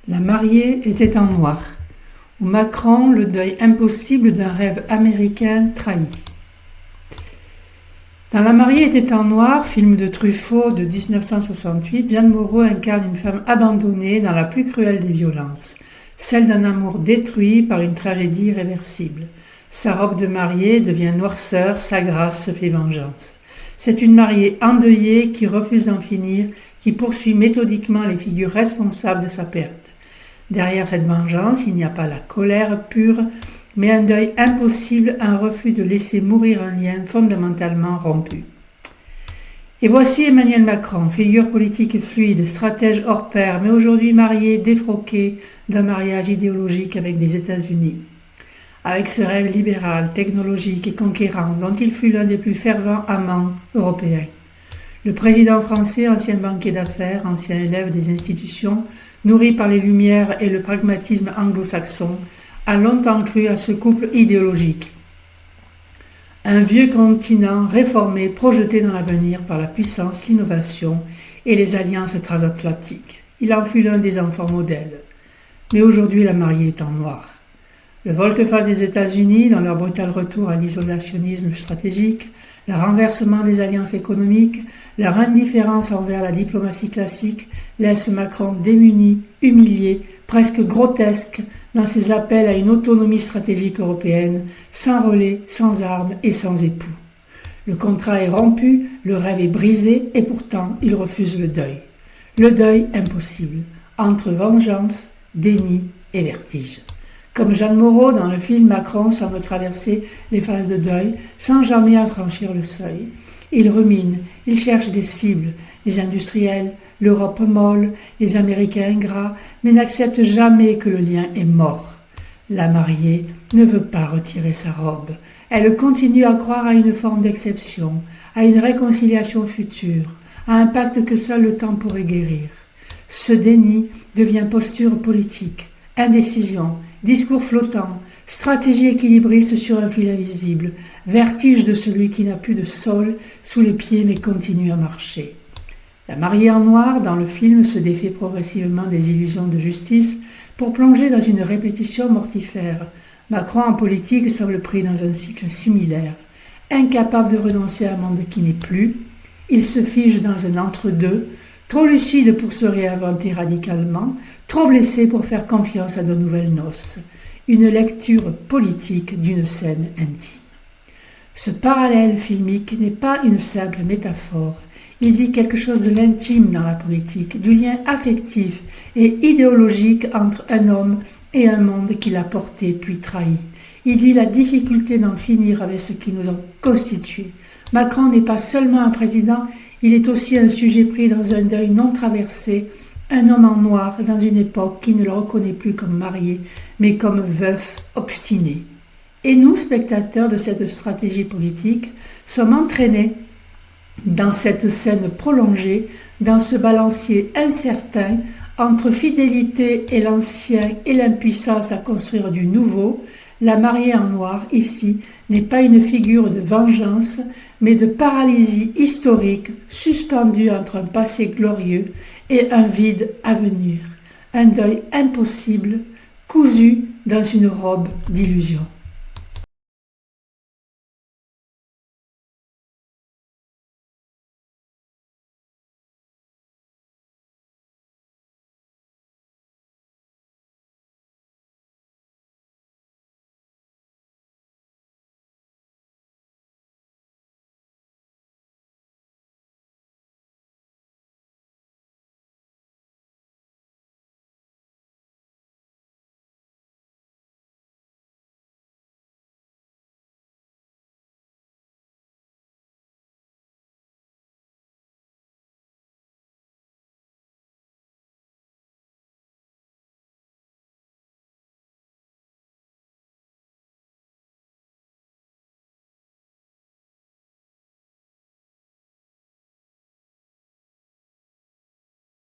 La mariée était en noir, ou Macron, le deuil impossible d'un rêve américain trahi. Dans La mariée était en noir, film de Truffaut de 1968, Jeanne Moreau incarne une femme abandonnée dans la plus cruelle des violences, celle d'un amour détruit par une tragédie irréversible. Sa robe de mariée devient noirceur, sa grâce se fait vengeance. C'est une mariée endeuillée qui refuse d'en finir, qui poursuit méthodiquement les figures responsables de sa perte. Derrière cette vengeance, il n'y a pas la colère pure, mais un deuil impossible, un refus de laisser mourir un lien fondamentalement rompu. Et voici Emmanuel Macron, figure politique fluide, stratège hors pair, mais aujourd'hui marié, défroqué d'un mariage idéologique avec les États-Unis. Avec ce rêve libéral, technologique et conquérant dont il fut l'un des plus fervents amants européens. Le président français, ancien banquier d'affaires, ancien élève des institutions, nourri par les Lumières et le pragmatisme anglo-saxon, a longtemps cru à ce couple idéologique. Un vieux continent réformé, projeté dans l'avenir par la puissance, l'innovation et les alliances transatlantiques. Il en fut l'un des enfants modèles. Mais aujourd'hui, la mariée est en noir. Le volte-face des États-Unis dans leur brutal retour à l'isolationnisme stratégique, le renversement des alliances économiques, leur indifférence envers la diplomatie classique laisse Macron démuni, humilié, presque grotesque dans ses appels à une autonomie stratégique européenne, sans relais, sans armes et sans époux. Le contrat est rompu, le rêve est brisé et pourtant il refuse le deuil. Le deuil impossible, entre vengeance, déni et vertige. Comme Jeanne Moreau, dans le film, Macron semble traverser les phases de deuil sans jamais en franchir le seuil. Il rumine, il cherche des cibles, les industriels, l'Europe molle, les Américains ingrats, mais n'accepte jamais que le lien est mort. La mariée ne veut pas retirer sa robe. Elle continue à croire à une forme d'exception, à une réconciliation future, à un pacte que seul le temps pourrait guérir. Ce déni devient posture politique, indécision, discours flottant, stratégie équilibriste sur un fil invisible, vertige de celui qui n'a plus de sol sous les pieds mais continue à marcher. La mariée en noir, dans le film, se défait progressivement des illusions de justice pour plonger dans une répétition mortifère. Macron en politique semble pris dans un cycle similaire. Incapable de renoncer à un monde qui n'est plus, il se fige dans un entre-deux, trop lucide pour se réinventer radicalement, trop blessé pour faire confiance à de nouvelles noces. Une lecture politique d'une scène intime. Ce parallèle filmique n'est pas une simple métaphore. Il dit quelque chose de l'intime dans la politique, du lien affectif et idéologique entre un homme et un monde qu'il a porté puis trahi. Il dit la difficulté d'en finir avec ce qui nous a constitués. Macron n'est pas seulement un président, il est aussi un sujet pris dans un deuil non traversé, un homme en noir dans une époque qui ne le reconnaît plus comme marié, mais comme veuf obstiné. Et nous, spectateurs de cette stratégie politique, sommes entraînés dans cette scène prolongée, dans ce balancier incertain entre fidélité et l'ancien et l'impuissance à construire du nouveau. La mariée en noir, ici, n'est pas une figure de vengeance, mais de paralysie historique suspendue entre un passé glorieux et un vide à venir. Un deuil impossible, cousu dans une robe d'illusion.